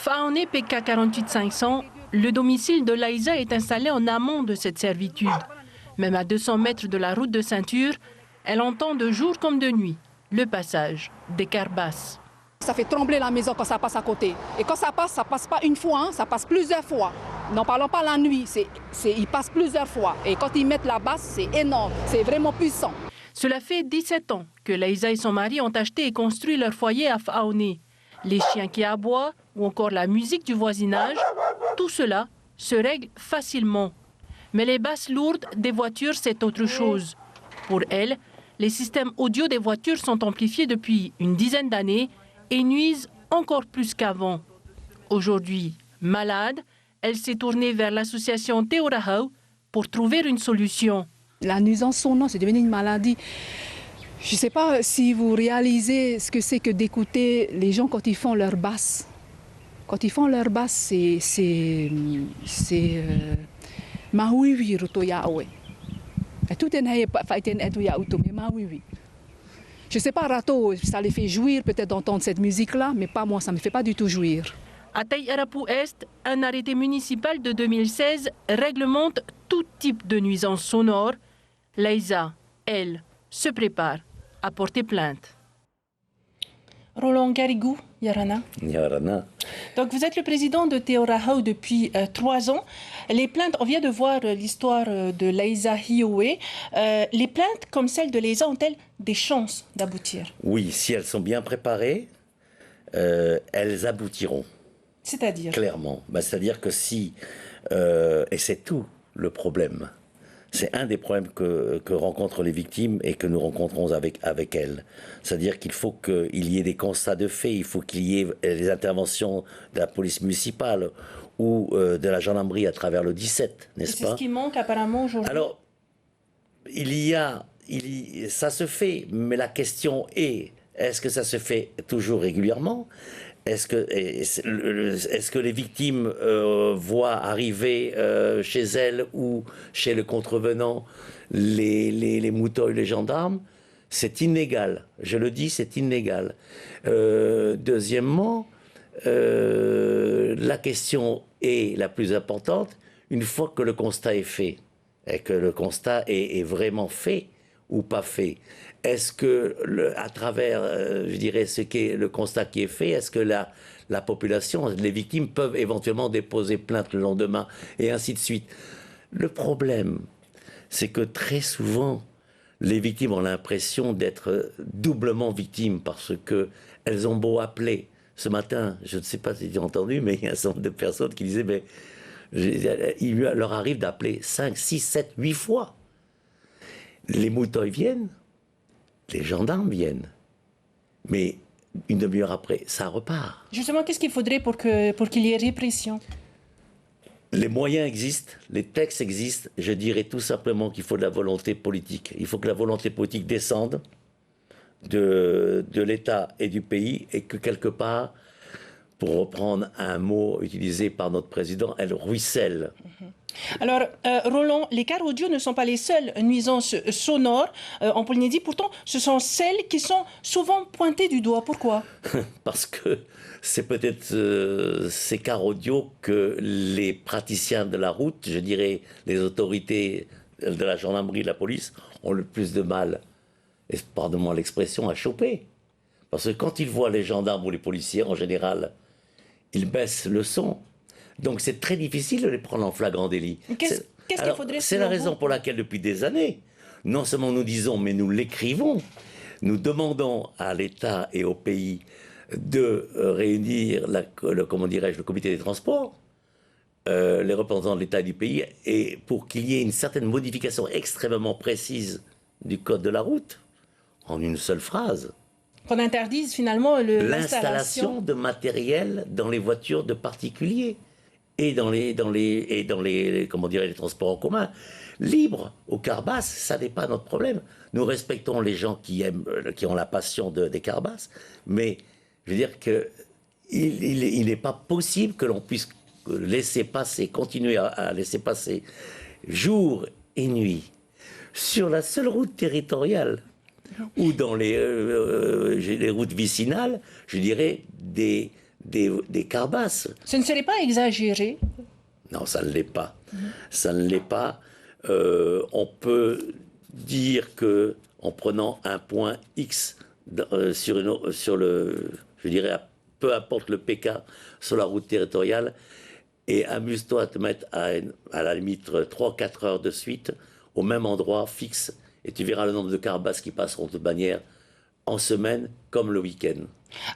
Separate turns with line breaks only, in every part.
Faoné PK 48500, le domicile de Laïsa est installé en amont de cette servitude. Même à 200 mètres de la route de ceinture, elle entend de jour comme de nuit le passage des cars basses.
Ça fait trembler la maison quand ça passe à côté. Et quand ça passe pas une fois, hein, ça passe plusieurs fois. N'en parlons pas la nuit, il passe plusieurs fois. Et quand ils mettent la basse, c'est énorme, c'est vraiment puissant.
Cela fait 17 ans que Laïsa et son mari ont acheté et construit leur foyer à Faoné. Les chiens qui aboient ou encore la musique du voisinage, tout cela se règle facilement. Mais les basses lourdes des voitures, c'est autre chose. Pour elles, les systèmes audio des voitures sont amplifiés depuis une dizaine d'années et nuisent encore plus qu'avant. Aujourd'hui, malade, elle s'est tournée vers l'association Teorahau pour trouver une solution.
La nuisance sonore, c'est devenu une maladie. Je ne sais pas si vous réalisez ce que c'est que d'écouter les gens quand ils font leur basse. Quand ils font leur basse, c'est mawiwi rotoyawe. Tout est faiten etuya utome mawiwi. Je ne sais pas, Rato, ça les fait jouir peut-être d'entendre cette musique-là, mais pas moi, ça ne me fait pas du tout jouir.
À Taï-Arapu Est, un arrêté municipal de 2016 réglemente tout type de nuisance sonore. Laïsa, elle, se prépare à porter plainte. Roland Garrigou, Yarana.
Yarana.
Donc vous êtes le président de Teorahau depuis 3 ans. Les plaintes, on vient de voir l'histoire de Laïsa Hioé. Les plaintes comme celle de Laïsa ont-elles des chances d'aboutir?
Oui, si elles sont bien préparées, elles aboutiront.
C'est-à-dire?
Clairement. C'est-à-dire que si... et c'est tout le problème. C'est un des problèmes que rencontrent les victimes et que nous rencontrons avec elles. C'est-à-dire qu'il faut qu'il y ait des constats de faits, il faut qu'il y ait les interventions de la police municipale ou de la gendarmerie à travers le 17, n'est-ce pas?
C'est ce qui manque apparemment aujourd'hui.
Alors, ça se fait, mais la question est-ce que ça se fait toujours régulièrement? Est-ce que les victimes voient arriver chez elles ou chez le contrevenant les moutons et les gendarmes? C'est inégal. Je le dis, c'est inégal. Deuxièmement, la question est la plus importante une fois que le constat est fait et que le constat est vraiment fait ou pas fait. Est-ce que, à travers, je dirais, ce qu'est le constat qui est fait, est-ce que la population, les victimes peuvent éventuellement déposer plainte le lendemain, et ainsi de suite. Le problème, c'est que très souvent, les victimes ont l'impression d'être doublement victimes, parce qu'elles ont beau appeler. Ce matin, je ne sais pas si tu as entendu, mais il y a un certain nombre de personnes qui disaient, mais il leur arrive d'appeler 5, 6, 7, 8 fois. Les moutons viennent, les gendarmes viennent, mais une demi-heure après, ça repart.
Justement, qu'est-ce qu'il faudrait pour qu'il y ait répression?
Les moyens existent, les textes existent. Je dirais tout simplement qu'il faut de la volonté politique. Il faut que la volonté politique descende de l'État et du pays, et que quelque part, pour reprendre un mot utilisé par notre président, elle ruisselle.
Alors, Roland, les cars audio ne sont pas les seules nuisances sonores en Polynésie. Pourtant, ce sont celles qui sont souvent pointées du doigt. Pourquoi?
Parce que c'est peut-être ces cars audio que les praticiens de la route, je dirais les autorités de la gendarmerie, de la police, ont le plus de mal, et pardonne-moi l'expression, à choper. Parce que quand ils voient les gendarmes ou les policiers, en général, ils baissent le son. Donc c'est très difficile de les prendre en flagrant délit.
Qu'est-ce qu'il faudrait?
C'est la raison pour laquelle depuis des années, non seulement nous disons, mais nous l'écrivons, nous demandons à l'État et au pays de réunir le comité des transports, les représentants de l'État et du pays, et pour qu'il y ait une certaine modification extrêmement précise du code de la route, en une seule phrase.
Qu'on interdise finalement
l'installation de matériel dans les voitures de particuliers et dans les les transports en commun. Libre aux cars basses, ça n'est pas notre problème. Nous respectons les gens qui ont la passion des cars basses, mais je veux dire qu'il n'est pas possible que l'on puisse laisser passer, continuer à laisser passer jour et nuit sur la seule route territoriale ou dans les routes vicinales, je dirais, des des carbasses.
Ce ne serait pas exagéré?
Non, ça ne l'est pas. Ça ne l'est pas. On peut dire que en prenant un point X sur le, je dirais, peu importe le PK sur la route territoriale, et amuse-toi à te mettre à la limite 3-4 heures de suite au même endroit fixe, et tu verras le nombre de carbasses qui passeront de toute manière en semaine comme le week-end.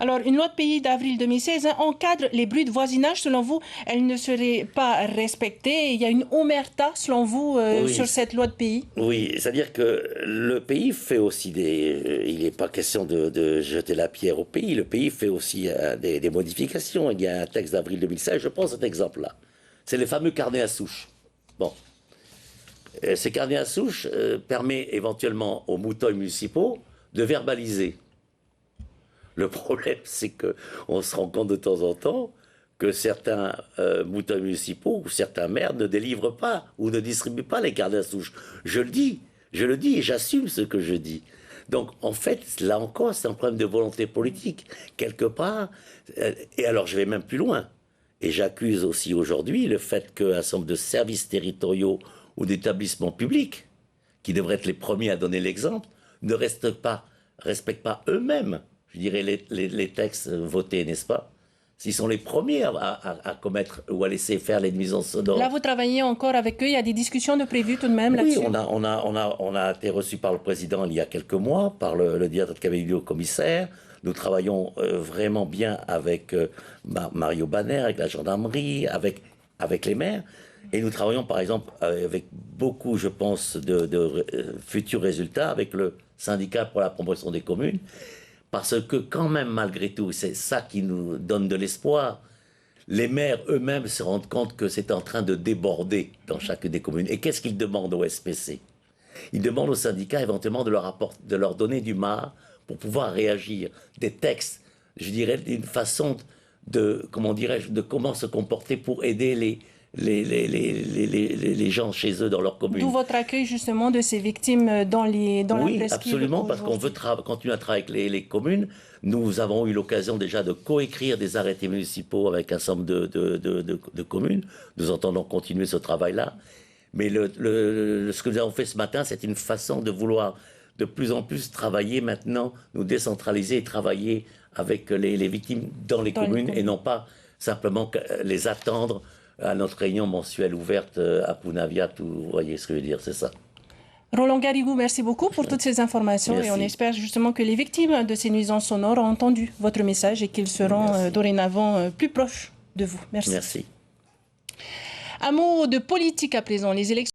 Alors, une loi de pays d'avril 2016 encadre les bruits de voisinage. Selon vous, elle ne serait pas respectée. Il y a une omerta, selon vous,
Oui.
sur cette loi de pays?
Oui, c'est-à-dire que le pays fait aussi il n'est pas question de jeter la pierre au pays. Le pays fait aussi des modifications. Il y a un texte d'avril 2016, je prends cet exemple-là. C'est les fameux carnets à souche. Bon. Ces carnets à souche permettent éventuellement aux moutons municipaux de verbaliser. Le problème, c'est qu'on se rend compte de temps en temps que certains moutons municipaux ou certains maires ne délivrent pas ou ne distribuent pas les carnets à souche. Je le dis et j'assume ce que je dis. Donc, en fait, là encore, c'est un problème de volonté politique. Quelque part, et alors je vais même plus loin, et j'accuse aussi aujourd'hui le fait qu'un certain nombre de services territoriaux ou d'établissements publics, qui devraient être les premiers à donner l'exemple, ne respectent pas eux-mêmes, je dirais, les textes votés, n'est-ce pas? S'ils sont les premiers à commettre ou à laisser faire les nuisances sonores.
Là, vous travaillez encore avec eux. Il y a des discussions de prévues tout de même là-dessus?
Oui, on a été reçus par le président il y a quelques mois, par le directeur de cabinet du commissaire. Nous travaillons vraiment bien avec Mario Banner, avec la gendarmerie, avec les maires. Et nous travaillons par exemple avec beaucoup, je pense, de futurs résultats avec le syndicat pour la promotion des communes. Parce que quand même, malgré tout, c'est ça qui nous donne de l'espoir, les maires eux-mêmes se rendent compte que c'est en train de déborder dans chacune des communes. Et qu'est-ce qu'ils demandent au SPC? Ils demandent au syndicat éventuellement de leur donner du marc pour pouvoir réagir. Des textes, je dirais, d'une façon de comment se comporter pour aider les gens chez eux dans leur commune.
D'où votre accueil justement de ces victimes dans la presqu'île.
Oui, absolument, parce qu'on veut continuer à travailler avec les communes. Nous avons eu l'occasion déjà de coécrire des arrêtés municipaux avec un certain nombre de communes. Nous entendons continuer ce travail-là. Mais ce que nous avons fait ce matin, c'est une façon de vouloir de plus en plus travailler maintenant, nous décentraliser et travailler avec les victimes dans les communes et non pas simplement les attendre à notre réunion mensuelle ouverte à Punaviat, vous voyez ce que je veux dire, c'est ça.
Roland Garrigou, merci beaucoup pour toutes ces informations.
Merci.
Et on espère justement que les victimes de ces nuisances sonores ont entendu votre message et qu'ils seront dorénavant plus proches de vous. Merci.
Merci.
Un mot de politique à présent. Les élections